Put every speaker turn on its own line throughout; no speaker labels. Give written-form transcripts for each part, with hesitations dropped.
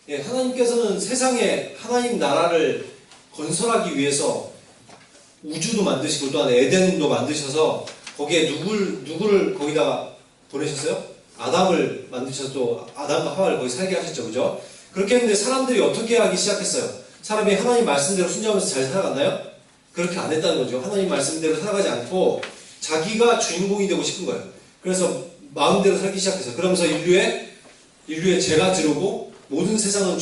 예, 하나님께서는 세상에 하나님 나라를 건설하기 위해서 우주도 만드시고 또한 에덴도 만드셔서 거기에 누구를 거기다가 보내셨어요? 아담을 만드셔서 또 아담과 하와를 거기 살게 하셨죠. 그죠? 그렇게 했는데 사람들이 어떻게 하기 시작했어요? 사람이 하나님 말씀대로 순종하면서 잘 살아갔나요? 그렇게 안 했다는 거죠. 하나님 말씀대로 살아가지 않고 자기가 주인공이 되고 싶은 거예요. 그래서 마음대로 살기 시작해서 그러면서 인류의 죄가 들어오고 모든 세상은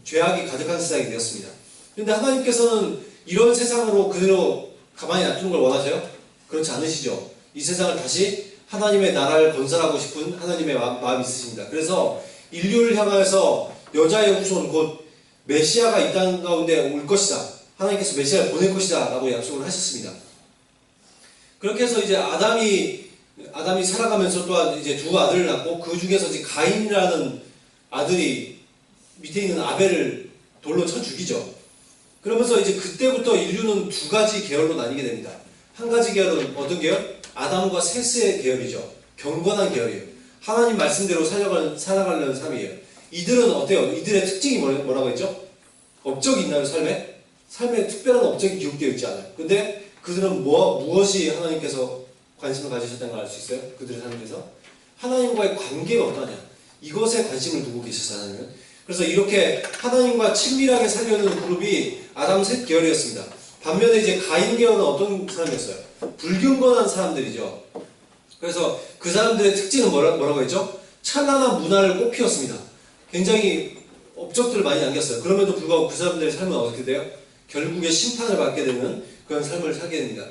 죄악이 가득한 세상이 되었습니다. 그런데 하나님께서는 이런 세상으로 그대로 가만히 놔두는 걸 원하세요? 그렇지 않으시죠. 이 세상을 다시 하나님의 나라를 건설하고 싶은 하나님의 마음이 있으십니다. 그래서 인류를 향하여서 여자의 후손 곧 메시아가 이 땅 가운데 올 것이다. 하나님께서 메시아를 보낼 것이다 라고 약속을 하셨습니다. 그렇게 해서 이제 아담이 살아가면서 또한 이제 두 아들을 낳고 그 중에서 이제 가인이라는 아들이 밑에 있는 아벨을 돌로 쳐 죽이죠. 그러면서 이제 그때부터 인류는 두 가지 계열로 나뉘게 됩니다. 한 가지 계열은 어떤 계열? 아담과 셋의 계열이죠. 경건한 계열이에요. 하나님 말씀대로 살아가려는 삶이에요. 이들은 어때요? 이들의 특징이 뭐라고 했죠? 업적이 있나요, 삶에? 삶에 특별한 업적이 기록되어 있지 않아요. 근데 그들은 무엇이 하나님께서 관심을 가지셨다는 걸 알 수 있어요? 그들의 삶에서 하나님과의 관계가 어떠냐? 이것에 관심을 두고 계셨어요, 하나님은. 그래서 이렇게 하나님과 친밀하게 살려는 그룹이 아담 셋 계열이었습니다. 반면에 이제 가인 계열은 어떤 사람이었어요? 불경건한 사람들이죠. 그래서 그 사람들의 특징은 뭐라고 했죠? 찬란한 문화를 꽃피웠습니다. 굉장히 업적들을 많이 남겼어요. 그럼에도 불구하고 그 사람들의 삶은 어떻게 돼요? 결국에 심판을 받게 되는 그런 삶을 살게 됩니다.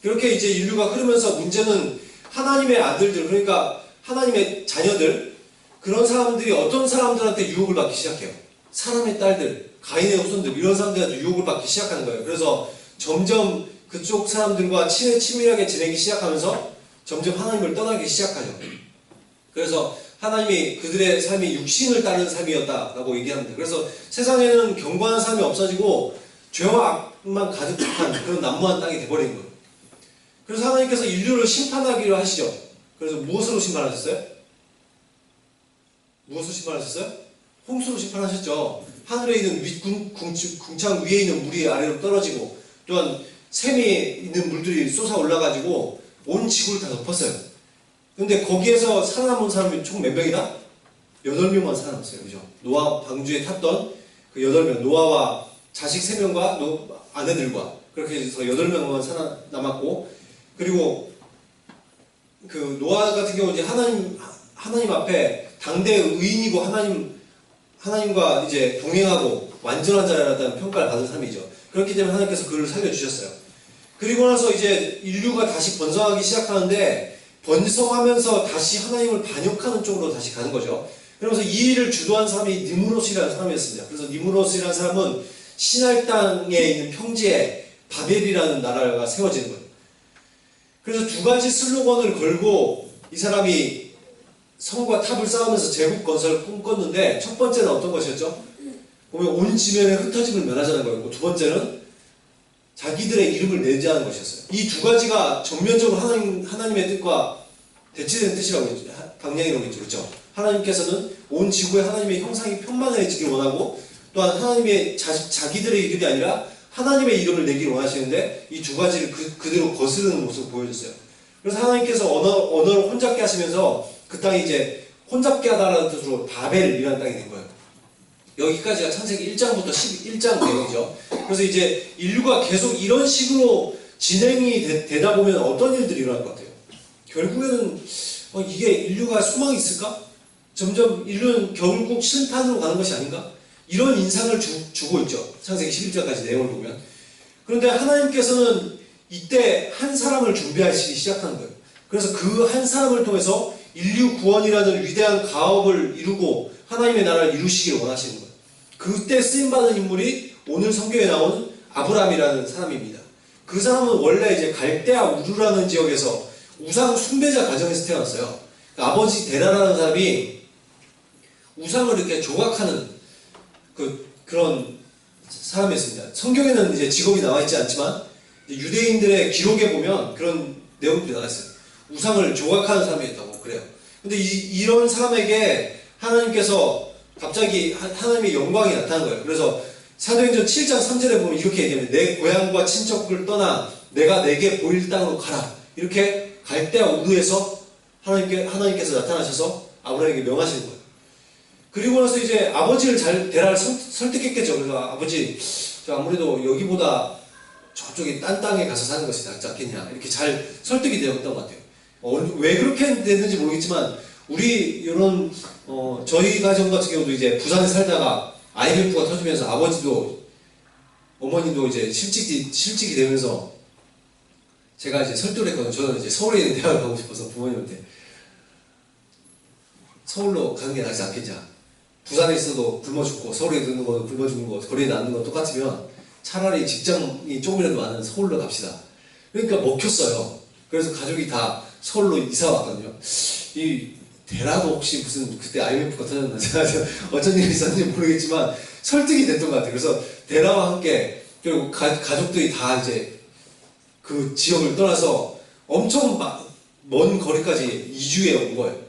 그렇게 이제 인류가 흐르면서 문제는 하나님의 아들들, 그러니까 하나님의 자녀들, 그런 사람들이 어떤 사람들한테 유혹을 받기 시작해요. 사람의 딸들, 가인의 후손들, 이런 사람들한테 유혹을 받기 시작하는 거예요. 그래서 점점 그쪽 사람들과 친밀하게 지내기 시작하면서 점점 하나님을 떠나기 시작하죠. 그래서 하나님이 그들의 삶이 육신을 따르는 삶이었다라고 얘기합니다. 그래서 세상에는 경건한 삶이 없어지고 죄와 악만 가득한 그런 난무한 땅이 돼버린 거예요. 그래서 하나님께서 인류를 심판하기로 하시죠. 그래서 무엇으로 심판하셨어요? 무엇으로 심판하셨어요? 홍수로 심판하셨죠. 하늘에 있는 궁창 위에 있는 물이 아래로 떨어지고 또한 샘이 있는 물들이 쏟아 올라가지고 온 지구를 다 덮었어요. 근데 거기에서 살아남은 사람이 총 몇 명이다? 8명만 살아남았어요. 그죠? 노아 방주에 탔던 그 8명, 노아와 자식 3명과 아내들과 그렇게 해서 8명만 살아남았고, 그리고 그 노아 같은 경우 이제 하나님 앞에 당대의 의인이고 하나님과 이제 동행하고 완전한 자라는 평가를 받은 삶이죠. 그렇기 때문에 하나님께서 그를 살려주셨어요. 그리고 나서 이제 인류가 다시 번성하기 시작하는데 번성하면서 다시 하나님을 반역하는 쪽으로 다시 가는 거죠. 그러면서 이 일을 주도한 사람이 니무롯이라는 사람이었습니다. 그래서 니무롯이라는 사람은 시날 땅에 있는 평지에 바벨이라는 나라가 세워지는 거예요. 그래서 두 가지 슬로건을 걸고 이 사람이 성과 탑을 쌓으면서 제국 건설을 꿈꿨는데, 첫 번째는 어떤 것이었죠? 보면 온 지면에 흩어짐을 면하자는 거였고, 두 번째는 자기들의 이름을 내지 않은 것이었어요. 이 두 가지가 전면적으로 하나님의 뜻과 대치되는 뜻이라고 했죠. 방향이라고 했죠. 그렇죠? 하나님께서는 온 지구에 하나님의 형상이 편만해지길 원하고, 또한 하나님의 자기들의 이름이 아니라 하나님의 이름을 내기를 원하시는데, 이 두 가지를 그대로 거스르는 모습을 보여줬어요. 그래서 하나님께서 언어를 혼잡게 하시면서 그 땅이 이제 혼잡게 하다라는 뜻으로 바벨이라는 땅이 된 거예요. 여기까지가 창세기 1장부터 11장 내용이죠. 그래서 이제 인류가 계속 이런 식으로 진행이 되다 보면 어떤 일들이 일어날 것 같아요? 결국에는 이게 인류가 소망이 있을까? 점점 인류는 결국 심판으로 가는 것이 아닌가? 이런 인상을 주고 있죠. 창세기 11장까지 내용을 보면. 그런데 하나님께서는 이때 한 사람을 준비하시기 시작하는 거예요. 그래서 그 한 사람을 통해서 인류 구원이라는 위대한 가업을 이루고 하나님의 나라를 이루시기를 원하시는 거예요. 그때 쓰임받은 인물이 오늘 성경에 나온 아브라함이라는 사람입니다. 그 사람은 원래 이제 갈대아 우르라는 지역에서 우상 숭배자 가정에서 태어났어요. 그러니까 아버지 데라라는 사람이 우상을 이렇게 조각하는 그런 사람이었습니다. 성경에는 이제 직업이 나와 있지 않지만 유대인들의 기록에 보면 그런 내용들이 나와 있어요. 우상을 조각하는 사람이었다고 그래요. 근데 이런 사람에게 하나님께서 갑자기 하나님의 영광이 나타난 거예요. 그래서 사도행전 7장 3절에 보면 이렇게 얘기합니다. 내 고향과 친척을 떠나 내가 내게 보일 땅으로 가라. 이렇게 갈대아 우르에서 하나님께서 나타나셔서 아브라함에게 명하시는 거예요. 그리고 나서 이제 아버지를 데라를 설득했겠죠. 그래서 아버지, 저 아무래도 여기보다 저쪽에 딴 땅에 가서 사는 것이 낫지 않겠냐. 이렇게 잘 설득이 되었던 것 같아요. 왜 그렇게 됐는지 모르겠지만, 우리, 이런, 저희 가정 같은 경우도 이제 부산에 살다가 IMF가 터지면서 아버지도, 어머님도 이제 실직이 되면서 제가 이제 설득을 했거든요. 저는 이제 서울에 있는 대학을 가고 싶어서 부모님한테 서울로 가는 게 낫지 않겠냐. 부산에 있어도 굶어 죽고 서울에 있는 거 굶어 죽는 거 거리에 낳는 거 똑같으면 차라리 직장이 조금이라도 많은 서울로 갑시다. 그러니까 먹혔어요. 그래서 가족이 다 서울로 이사 왔거든요. 이 대라도 혹시 무슨 그때 IMF가 터졌나 제가 어쩐 일이 있었는지 모르겠지만 설득이 됐던 것 같아요. 그래서 대라와 함께 결국 가족들이 다 이제 그 지역을 떠나서 엄청 먼 거리까지 이주해 온 거예요.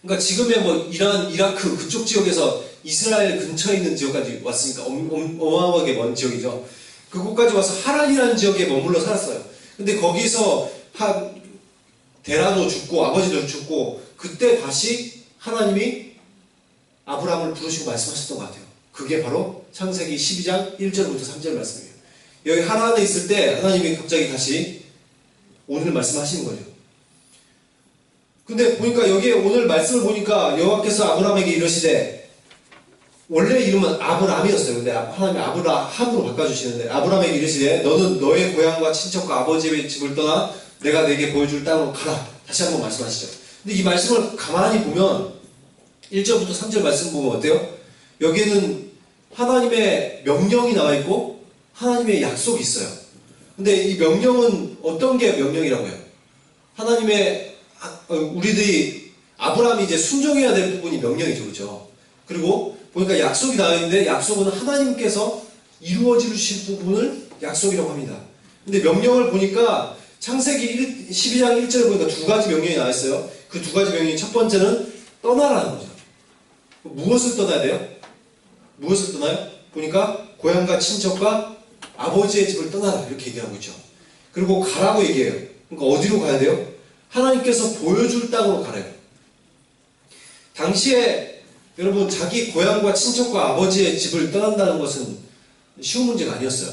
그러니까 지금의 뭐 이란, 이라크 그쪽 지역에서 이스라엘 근처에 있는 지역까지 왔으니까 어마어마하게 먼 지역이죠. 그곳까지 와서 하란이라는 지역에 머물러 살았어요. 근데 거기서 데라도 죽고 아버지도 죽고 그때 다시 하나님이 아브라함을 부르시고 말씀하셨던 것 같아요. 그게 바로 창세기 12장 1절부터 3절 말씀이에요. 여기 하란에 있을 때 하나님이 갑자기 다시 오늘 말씀하시는 거죠. 근데 보니까 여기에 오늘 말씀을 보니까 여호와께서 아브라함에게 이르시되, 원래 이름은 아브람이었어요. 근데 하나님이 아브라함으로 바꿔주시는데, 아브라함에게 이르시되 너는 너의 고향과 친척과 아버지의 집을 떠나 내가 내게 보여줄 땅으로 가라. 다시 한번 말씀하시죠. 근데 이 말씀을 가만히 보면 1절부터 3절 말씀 보면 어때요? 여기에는 하나님의 명령이 나와 있고 하나님의 약속이 있어요. 근데 이 명령은 어떤 게 명령이라고 해요? 하나님의 우리들이 아브라함이 이제 순종해야 될 부분이 명령이죠, 그렇죠? 그리고 보니까 약속이 나와 있는데 약속은 하나님께서 이루어지실 부분을 약속이라고 합니다. 근데 명령을 보니까 창세기 12장 1절에 보니까 두 가지 명령이 나와 있어요. 그 두 가지 명령이 첫 번째는 떠나라는 거죠. 무엇을 떠나야 돼요? 무엇을 떠나요? 보니까 고향과 친척과 아버지의 집을 떠나라 이렇게 얘기하고 있죠. 그리고 가라고 얘기해요. 그러니까 어디로 가야 돼요? 하나님께서 보여줄 땅으로 가래요. 당시에 여러분 자기 고향과 친척과 아버지의 집을 떠난다는 것은 쉬운 문제가 아니었어요.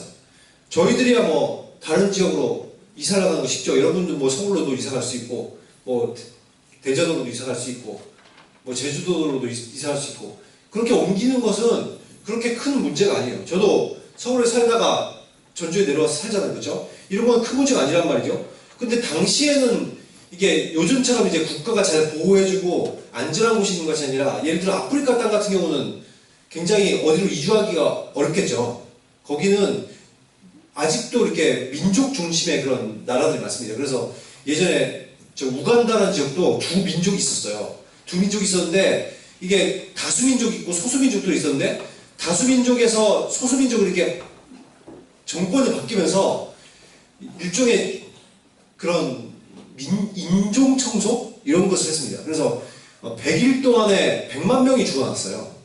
저희들이야 뭐 다른 지역으로 이사 가는 거 쉽죠. 여러분도 뭐 서울로도 이사 갈 수 있고 뭐 대전으로도 이사 갈 수 있고 뭐 제주도로도 이사 갈 수 있고 그렇게 옮기는 것은 그렇게 큰 문제가 아니에요. 저도 서울에 살다가 전주에 내려와서 살잖아요. 그렇죠? 이런 건 큰 문제가 아니란 말이죠. 근데 당시에는 이게 요즘처럼 이제 국가가 잘 보호해주고 안전한 곳이 있는 것이 아니라 예를 들어 아프리카 땅 같은 경우는 굉장히 어디로 이주하기가 어렵겠죠. 거기는 아직도 이렇게 민족 중심의 그런 나라들이 많습니다. 그래서 예전에 저 우간다라는 지역도 두 민족이 있었어요. 두 민족이 있었는데 이게 다수민족이 있고 소수민족도 있었는데 다수민족에서 소수민족으로 이렇게 정권이 바뀌면서 일종의 그런 인종 청소? 이런 것을 했습니다. 그래서 100일 동안에 100만 명이 죽어났어요.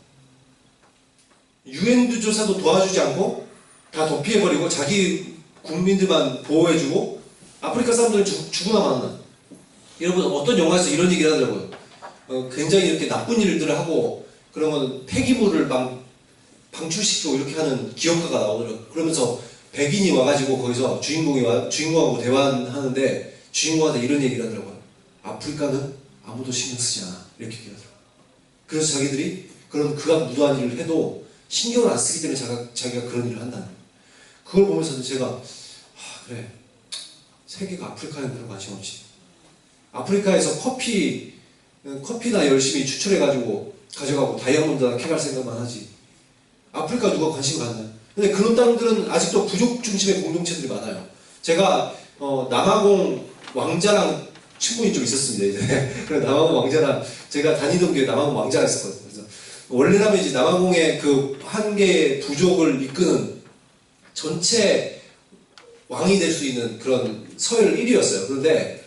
유엔도 조사도 도와주지 않고 다 도피해버리고 자기 국민들만 보호해주고 아프리카 사람들은 죽으나 마나. 여러분 어떤 영화에서 이런 얘기를 하더라고요. 굉장히 이렇게 나쁜 일들을 하고 그러면 폐기물을 방출시키고 이렇게 하는 기업가가 나오더라고요. 그러면서 백인이 와가지고 거기서 주인공하고 대화하는데 주인공한테 이런 얘기를 하더라고요. 아프리카는 아무도 신경 쓰지 않아. 이렇게 얘기하더라고요. 그래서 자기들이 그런 극악무도한 일을 해도 신경을 안 쓰기 때문에 자기가 그런 일을 한다는 거예요. 그걸 보면서도 제가 그래 세계가 아프리카에 그런 관심 없지. 아프리카에서 커피나 열심히 추출해가지고 가져가고 다이아몬드나 캐갈 생각만 하지. 아프리카 누가 관심 갖나? 근데 그런 땅들은 아직도 부족 중심의 공동체들이 많아요. 제가 남아공 왕자랑 친분이 좀 있었습니다. 이제 그래서 남아공 왕자랑 제가 다니던 교회 남아공 왕자가 있었거든요. 그래서 원래라면 이제 남아공의 그 한 개의 부족을 이끄는 전체 왕이 될 수 있는 그런 서열 1위였어요. 그런데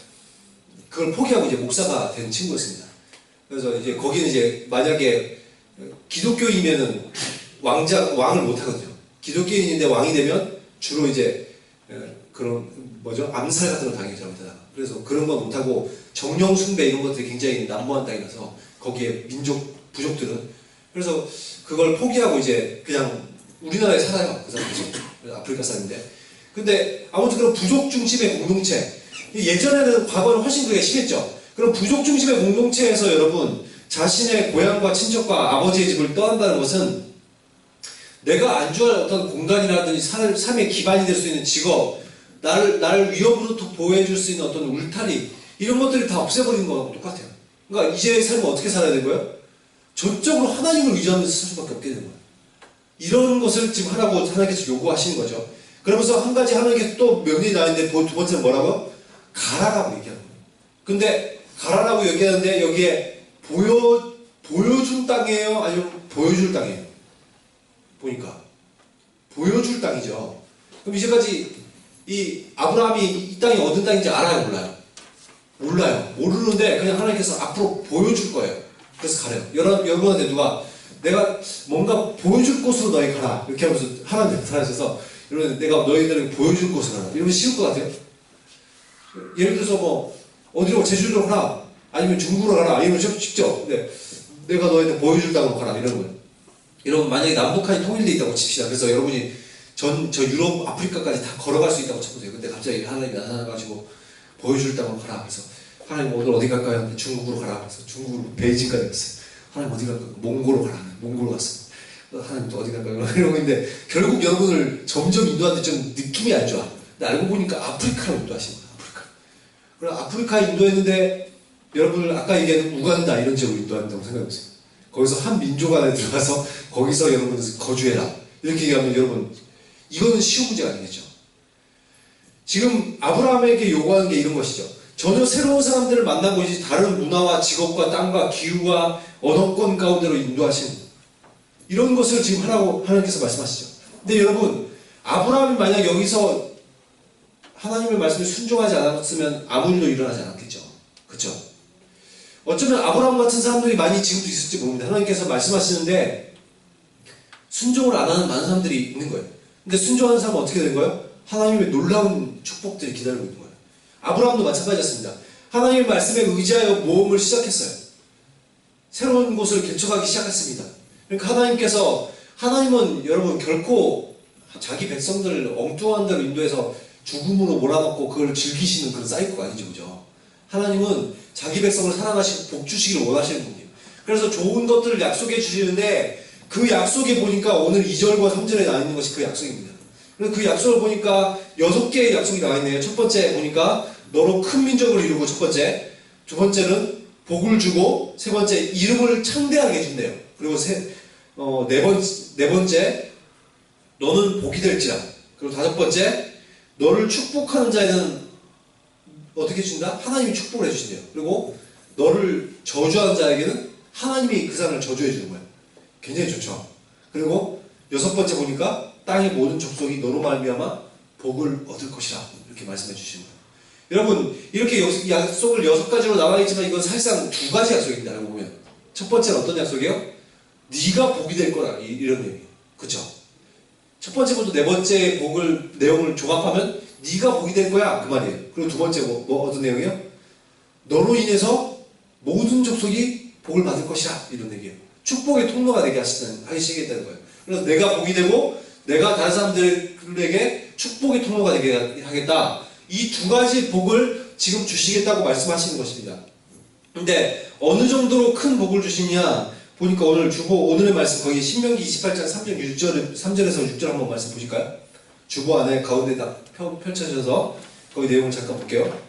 그걸 포기하고 이제 목사가 된 친구였습니다. 그래서 이제 거기는 이제 만약에 기독교인이면은 왕을 못 하거든요. 기독교인인데 왕이 되면 주로 이제 그런 뭐죠? 암살 같은 걸 당해요, 잘못하다가. 그래서 그런 거 못하고 정령 숭배 이런 것들이 굉장히 난무한 땅이라서 거기에 부족들은 그래서 그걸 포기하고 이제 그냥 우리나라에 살아요, 그 사람들이. 아프리카 사람인데. 근데 아무튼 그런 부족 중심의 공동체. 예전에는 과거는 훨씬 그게 심했죠. 그럼 부족 중심의 공동체에서 여러분 자신의 고향과 친척과 아버지의 집을 떠난다는 것은 내가 안주할 어떤 공간이라든지 삶의 기반이 될 수 있는 직업, 나를 위협으로부터 보호해줄 수 있는 어떤 울타리, 이런 것들을 다 없애버리는 거하고 똑같아요. 그러니까 이제의 삶은 어떻게 살아야 되는 거예요? 전적으로 하나님을 의지하면서 살 수밖에 없게 되는 거예요. 이런 것을 지금 하라고 하나님께서 요구하시는 거죠. 그러면서 한 가지 하나님께서 또 명령이 나왔는데 두 번째는 뭐라고요? 가라라고 얘기하는 거예요. 근데 가라라고 얘기하는데 여기에 보여준 땅이에요? 아니면 보여줄 땅이에요? 보니까 보여줄 땅이죠. 그럼 이제까지 이 아브라함이 이 땅이 어떤 땅인지 알아요? 몰라요? 몰라요. 모르는데 그냥 하나님께서 앞으로 보여줄 거예요. 그래서 가래요. 여러분한테 누가 내가 뭔가 보여줄 곳으로 너희 가라 이렇게 하면서 하나님한테 나타나셔서 여러분 내가 너희들에게 보여줄 곳으로 가라 이러면 쉬울 것 같아요? 예를 들어서 뭐 어디로 제주도로 가라 아니면 중국으로 가라 이러면 쉽죠. 근데 내가 너희한테 보여줄 땅으로 가라 이런 거예요. 여러분 만약에 남북한이 통일되어 있다고 칩시다. 그래서 여러분이 저 유럽, 아프리카까지 다 걸어갈 수 있다고 쳐보세요. 근데 갑자기 하나님이 나타나가지고 보여줄 땅으로 가라. 그래서 하나님 오늘 어디 갈까요? 근데 중국으로 가라. 그래서 중국으로 베이징까지 갔어요. 하나님 어디 갈까요? 몽골로 가라. 몽골로 갔어요. 하나님 또 어디 갈까요? 이러고 있는데 결국 여러분을 점점 인도하는데 좀 느낌이 안 좋아. 근데 알고 보니까 아프리카로 인도하신 거예요. 아프리카. 그럼 아프리카 인도했는데 여러분을 아까 얘기한 우간다 이런 지역으로 인도한다고 생각해보세요. 거기서 한 민족 안에 들어가서 거기서 여러분 거주해라. 이렇게 얘기하면 여러분 이거는 쉬운 문제가 아니겠죠. 지금 아브라함에게 요구하는 게 이런 것이죠. 전혀 새로운 사람들을 만나고 이제 다른 문화와 직업과 땅과 기후와 언어권 가운데로 인도하시는 이런 것을 지금 하라고 하나님께서 말씀하시죠. 근데 여러분 아브라함이 만약 여기서 하나님의 말씀에 순종하지 않았으면 아무 일도 일어나지 않았겠죠. 그렇죠? 어쩌면 아브라함 같은 사람들이 많이 지금도 있을지 모릅니다. 하나님께서 말씀하시는데 순종을 안 하는 많은 사람들이 있는 거예요. 근데 순종하는 사람은 어떻게 된 거예요? 하나님의 놀라운 축복들이 기다리고 있는 거예요. 아브라함도 마찬가지였습니다. 하나님의 말씀에 의지하여 모험을 시작했어요. 새로운 곳을 개척하기 시작했습니다. 그러니까 하나님은 여러분 결코 자기 백성들을 엉뚱한 대로 인도해서 죽음으로 몰아넣고 그걸 즐기시는 그런 사이코가 아니죠. 그죠? 하나님은 자기 백성을 사랑하시고 복 주시기를 원하시는 분이에요. 그래서 좋은 것들을 약속해 주시는데 그 약속에 보니까 오늘 2절과 3절에 나와 있는 것이 그 약속입니다. 그래서 그 약속을 보니까 6개의 약속이 나와 있네요. 첫 번째 보니까 너로 큰 민족을 이루고 첫 번째, 두 번째는 복을 주고 세 번째 이름을 창대하게 해준대요. 그리고 네 번째 너는 복이 될지라. 그리고 다섯 번째 너를 축복하는 자에는 어떻게 준다? 하나님이 축복을 해주신대요. 그리고 너를 저주하는 자에게는 하나님이 그 사람을 저주해 주는 거예요. 굉장히 좋죠. 그리고 여섯 번째 보니까 땅의 모든 족속이 너로 말미암아 복을 얻을 것이라 이렇게 말씀해 주시는 거예요. 여러분 이렇게 약속을 6가지로 나와 있지만 이건 사실상 2가지 약속입니다. 알고 보면 첫 번째는 어떤 약속이에요? 네가 복이 될 거라 이런 의미예요. 그렇죠? 첫 번째부터 네 번째 복을 내용을 종합하면 네가 복이 될 거야 그 말이에요. 그리고 두 번째 뭐 어떤 내용이요? 너로 인해서 모든 족속이 복을 받을 것이라 이런 얘기예요. 축복의 통로가 되게 하시겠다는 거예요. 그래서 내가 복이 되고 내가 다른 사람들에게 축복의 통로가 되게 하겠다. 이 2가지 복을 지금 주시겠다고 말씀하시는 것입니다. 근데 어느 정도로 큰 복을 주시냐 보니까 오늘의 말씀 거기 신명기 28장 3절에서 6절 한번 말씀 보실까요? 주보 안에 가운데 딱 펼쳐져서 거기 내용을 잠깐 볼게요.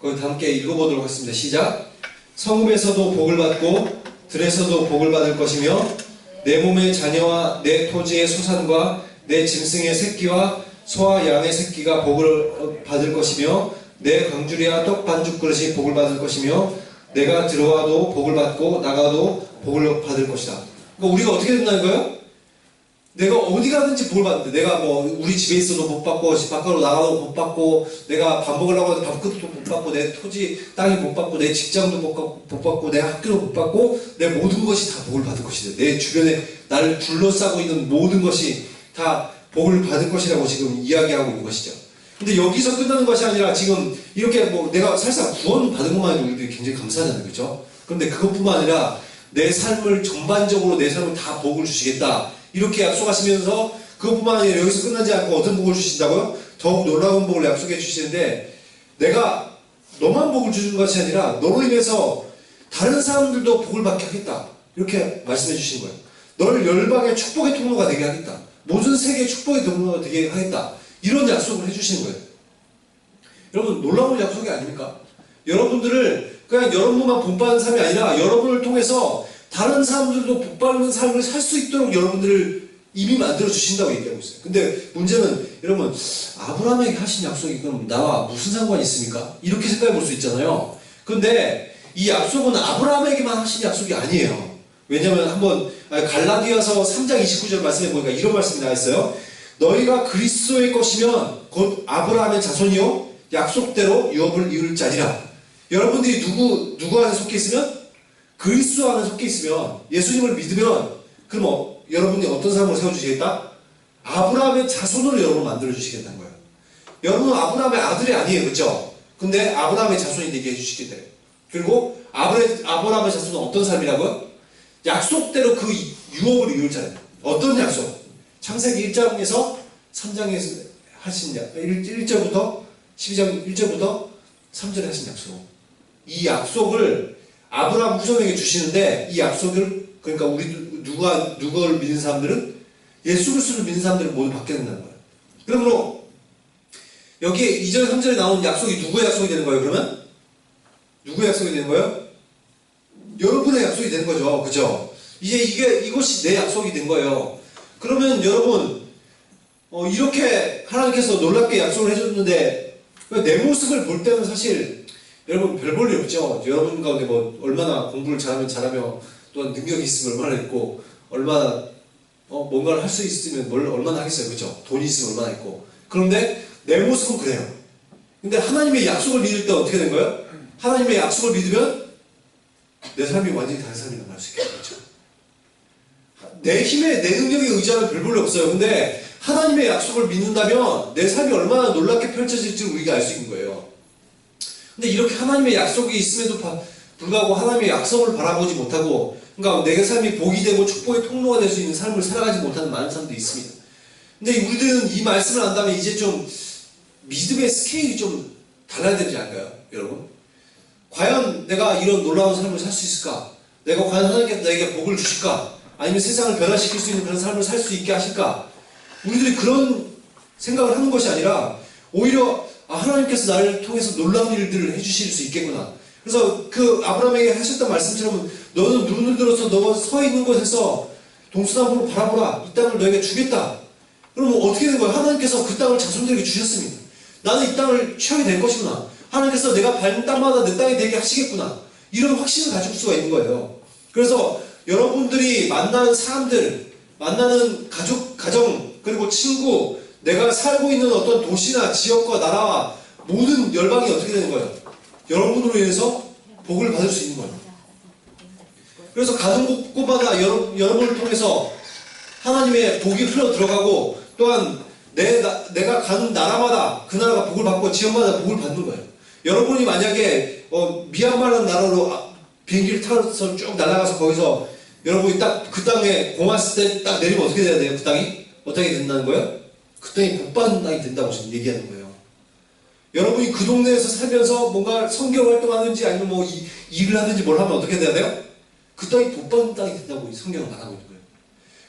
거기 다 함께 읽어보도록 하겠습니다. 시작. 성읍에서도 복을 받고 들에서도 복을 받을 것이며 내 몸의 자녀와 내 토지의 소산과 내 짐승의 새끼와 소와 양의 새끼가 복을 받을 것이며 내 광주리와 떡 반죽 그릇이 복을 받을 것이며 내가 들어와도 복을 받고 나가도 복을 받을 것이다. 그러니까 우리가 어떻게 된다는 거예요? 내가 어디 가든지 복을 받는데, 내가 뭐 우리 집에 있어도 복 받고 집 밖으로 나가도 복 받고, 내가 밥 먹으려고 해도 밥그릇도 복 받고, 내 토지 땅이 복 받고, 내 직장도 복 받고, 내 학교도 복 받고, 내 모든 것이 다 복을 받을 것이다. 내 주변에 나를 둘러싸고 있는 모든 것이 다 복을 받을 것이라고 지금 이야기하고 있는 것이죠. 근데 여기서 끝나는 것이 아니라 지금 이렇게 뭐 내가 사실상 구원 받은 것만 해도 우리들이 굉장히 감사하잖아요. 그렇죠? 그런데 그것뿐만 아니라 내 삶을 전반적으로 내 삶을 다 복을 주시겠다. 이렇게 약속하시면서 그것뿐만 아니라 여기서 끝나지 않고 어떤 복을 주신다고요? 더욱 놀라운 복을 약속해 주시는데, 내가 너만 복을 주는 것이 아니라 너로 인해서 다른 사람들도 복을 받게 하겠다. 이렇게 말씀해 주신 거예요. 너를 열방의 축복의 통로가 되게 하겠다. 모든 세계의 축복의 통로가 되게 하겠다. 이런 약속을 해주시는 거예요. 여러분, 놀라운 약속이 아닙니까? 여러분들을 그냥 여러분만 복받는 삶이 아니라 여러분을 통해서 다른 사람들도 복받는 삶을 살 수 있도록 여러분들을 이미 만들어 주신다고 얘기하고 있어요. 근데 문제는 여러분, 아브라함에게 하신 약속이 그럼 나와 무슨 상관이 있습니까? 이렇게 생각해 볼 수 있잖아요. 근데 이 약속은 아브라함에게만 하신 약속이 아니에요. 왜냐면 한번 갈라디아서 3장 29절 말씀해 보니까 이런 말씀이 나와 있어요. 너희가 그리스도의 것이면 곧 아브라함의 자손이요 약속대로 유업을 이룰 자리라. 여러분들이 누구 안에 속해 있으면, 그리스도 안에 속해 있으면, 예수님을 믿으면, 그럼 여러분이 어떤 사람으로 세워주시겠다? 아브라함의 자손으로 여러분을 만들어주시겠다는 거예요. 여러분은 아브라함의 아들이 아니에요. 그렇죠? 근데 아브라함의 자손이 되게 해주시겠대요. 그리고 아브라함의 자손은 어떤 삶이라고요? 약속대로 그 유업을 이룰 자예요. 어떤 약속? 창세기 1장에서 3장에서 하신 1절부터 12장 1절부터 3절에 하신 약속. 이 약속을 아브라함 후손에게 주시는데, 이 약속을, 그러니까 누구를 믿는 사람들은, 예수 그리스도를 믿는 사람들은 모두 받게 된다는 거예요. 그러므로 여기에 2절 3절에 나온 약속이 누구의 약속이 되는 거예요? 그러면 누구의 약속이 되는 거예요? 여러분의 약속이 되는 거죠. 그죠? 이제 이것이 내 약속이 된 거예요. 그러면 여러분, 이렇게 하나님께서 놀랍게 약속을 해줬는데, 내 모습을 볼 때는 사실, 여러분 별 볼 일 없죠. 여러분 가운데 뭐, 얼마나 공부를 잘하며, 또한 능력이 있으면 얼마나 있고, 얼마나, 뭔가를 할 수 있으면 얼마나 하겠어요. 그죠? 돈이 있으면 얼마나 있고. 그런데 내 모습은 그래요. 근데 하나님의 약속을 믿을 때 어떻게 된 거예요? 하나님의 약속을 믿으면, 내 삶이 완전히 다른 삶이 나갈 수 있겠죠. 내 힘에, 내 능력에 의지하면 별 볼일 없어요. 근데 하나님의 약속을 믿는다면 내 삶이 얼마나 놀랍게 펼쳐질지 우리가 알 수 있는 거예요. 근데 이렇게 하나님의 약속이 있음에도 불구하고 하나님의 약속을 바라보지 못하고, 그러니까 내 삶이 복이 되고 축복의 통로가 될 수 있는 삶을 살아가지 못하는 많은 사람들이 있습니다. 근데 우리들은 이 말씀을 안다면 이제 좀 믿음의 스케일이 좀 달라야 되지 않을까요? 여러분? 과연 내가 이런 놀라운 삶을 살 수 있을까? 내가 과연 하나님께서 나에게 복을 주실까? 아니면 세상을 변화시킬 수 있는 그런 삶을 살 수 있게 하실까? 우리들이 그런 생각을 하는 것이 아니라 오히려 하나님께서 나를 통해서 놀라운 일들을 해주실 수 있겠구나. 그래서 그 아브라함에게 하셨던 말씀처럼 너는 눈을 들어서 너가 서 있는 곳에서 동서남북으로 바라보라. 이 땅을 너에게 주겠다. 그러면 어떻게 된 거예요? 하나님께서 그 땅을 자손들에게 주셨습니다. 나는 이 땅을 취하게 될 것이구나. 하나님께서 내가 밟는 땅마다 내 땅이 되게 하시겠구나. 이런 확신을 가질 수가 있는 거예요. 그래서 여러분들이 만나는 사람들, 만나는 가정, 그리고 친구, 내가 살고 있는 어떤 도시나 지역과 나라와 모든 열방이 어떻게 되는 거예요? 여러분으로 인해서 복을 받을 수 있는 거예요. 그래서 가는 곳마다 여러분을 통해서 하나님의 복이 흘러 들어가고, 또한 내가 가는 나라마다 그 나라가 복을 받고 지역마다 복을 받는 거예요. 여러분이 만약에 미얀마라는 나라로 비행기를 타서 쭉 날아가서 거기서 여러분이 딱 그 땅에 공왔을 때 딱 내리면 어떻게 돼야 돼요? 그 땅이? 어떻게 된다는 거예요? 그 땅이 복받는 땅이 된다고 지금 얘기하는 거예요. 여러분이 그 동네에서 살면서 뭔가 성경 활동하든지 아니면 뭐 일을 하든지 뭘 하면 어떻게 돼야 돼요? 그 땅이 복받는 땅이 된다고 성경은 말하고 있는 거예요.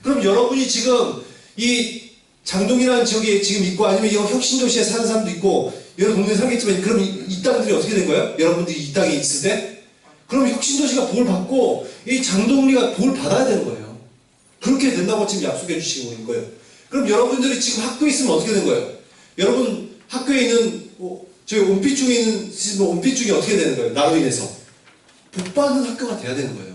그럼 여러분이 지금 이 장동이라는 지역에 지금 있고, 아니면 이 혁신도시에 사는 사람도 있고, 여러 동네에 살겠지만, 그럼 이 땅들이 어떻게 되는 거예요? 여러분들이 이 땅에 있을 때? 그럼 혁신도시가 복을 받고, 이 장동리가 복을 받아야 되는 거예요. 그렇게 된다고 지금 약속해 주시고 있는 거예요. 그럼 여러분들이 지금 학교에 있으면 어떻게 되는 거예요? 여러분 학교에 있는, 저희 온빛 중에 있는, 온빛 중에 어떻게 되는 거예요? 나로 인해서. 복받는 학교가 돼야 되는 거예요.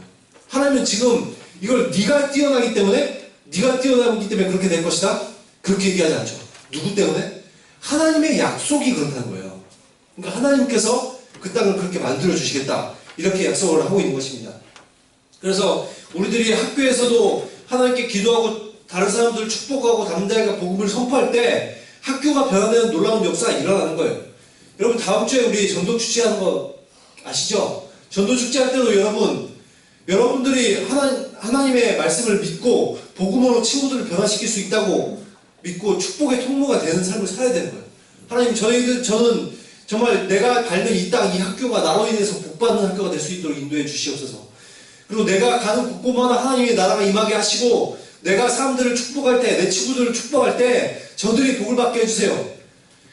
하나님은 지금 이걸 네가 뛰어나기 때문에 네가 뛰어나기 때문에 그렇게 될 것이다? 그렇게 얘기하지 않죠. 누구 때문에? 하나님의 약속이 그렇다는 거예요. 그러니까 하나님께서 그 땅을 그렇게 만들어 주시겠다, 이렇게 약속을 하고 있는 것입니다. 그래서 우리들이 학교에서도 하나님께 기도하고 다른 사람들을 축복하고 담대하게 복음을 선포할 때 학교가 변화되는 놀라운 역사가 일어나는 거예요. 여러분, 다음 주에 우리 전도 축제하는 거 아시죠? 전도 축제할 때도 여러분들이 하나님의 말씀을 믿고 복음으로 친구들을 변화시킬 수 있다고 믿고 축복의 통로가 되는 삶을 살아야 되는 거예요. 하나님, 저는 정말 내가 밟는 이 땅, 이 학교가 나로 인해서 복받는 학교가 될 수 있도록 인도해 주시옵소서. 그리고 내가 가는 곳곳마다 하나님의 나라가 임하게 하시고, 내가 사람들을 축복할 때, 내 친구들을 축복할 때 저들이 복을 받게 해주세요.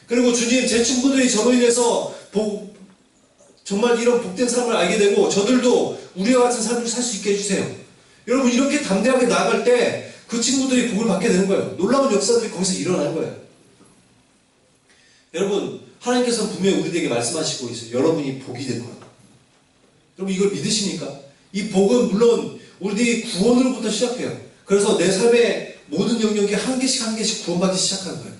그리고 주님, 제 친구들이 저로 인해서 정말 이런 복된 삶을 알게 되고 저들도 우리와 같은 삶을 살 수 있게 해주세요. 여러분, 이렇게 담대하게 나아갈 때 그 친구들이 복을 받게 되는 거예요. 놀라운 역사들이 거기서 일어나는 거예요. 여러분, 하나님께서는 분명히 우리에게 말씀하시고 있어요. 여러분이 복이 될 거라고. 여러분, 이걸 믿으십니까? 이 복은 물론 우리들이 구원으로부터 시작해요. 그래서 내 삶의 모든 영역이 한 개씩 구원받기 시작하는 거예요.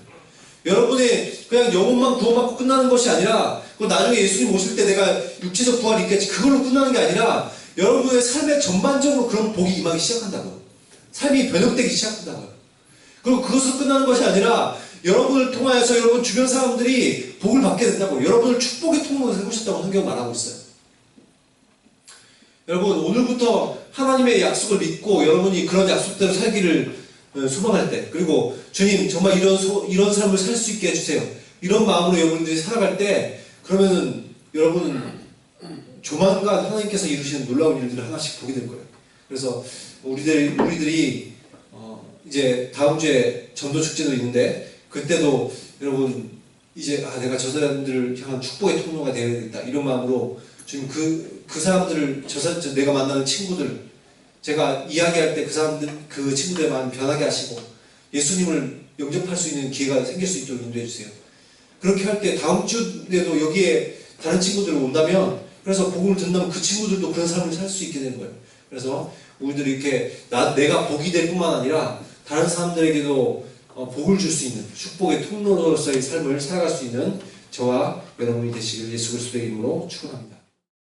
여러분이 그냥 영혼만 구원받고 끝나는 것이 아니라, 나중에 예수님 오실 때 내가 육체적 부활이 있겠지, 그걸로 끝나는 게 아니라 여러분의 삶에 전반적으로 그런 복이 임하기 시작한다고요. 삶이 변혁되기 시작한다고요. 그리고 그것으로 끝나는 것이 아니라 여러분을 통하여서 여러분 주변 사람들이 복을 받게 된다고, 여러분을 축복의 통로로 세우셨다고 성경은 말하고 있어요. 여러분, 오늘부터 하나님의 약속을 믿고 여러분이 그런 약속대로 살기를 소망할 때, 그리고 주님, 정말 이런 삶을 살 수 있게 해주세요, 이런 마음으로 여러분들이 살아갈 때, 그러면은 여러분은 조만간 하나님께서 이루시는 놀라운 일들을 하나씩 보게 될 거예요. 그래서 우리들이 이제 다음 주에 전도 축제도 있는데, 그때도 여러분 이제 내가 저 사람들을 향한 축복의 통로가 되어야겠다, 이런 마음으로 지금 그 사람들을 내가 만나는 친구들, 제가 이야기할 때 그 친구들의 마음을 변하게 하시고 예수님을 영접할 수 있는 기회가 생길 수 있도록 인도해 주세요. 그렇게 할 때 다음 주에도 여기에 다른 친구들이 온다면, 그래서 복음을 듣는다면 그 친구들도 그런 삶을 살 수 있게 되는 거예요. 그래서 우리들이 이렇게 내가 복이 될 뿐만 아니라 다른 사람들에게도 복을 줄 수 있는 축복의 통로로서의 삶을 살아갈 수 있는 저와 여러분이 되시길 예수 그리스도의 이름으로 축원합니다.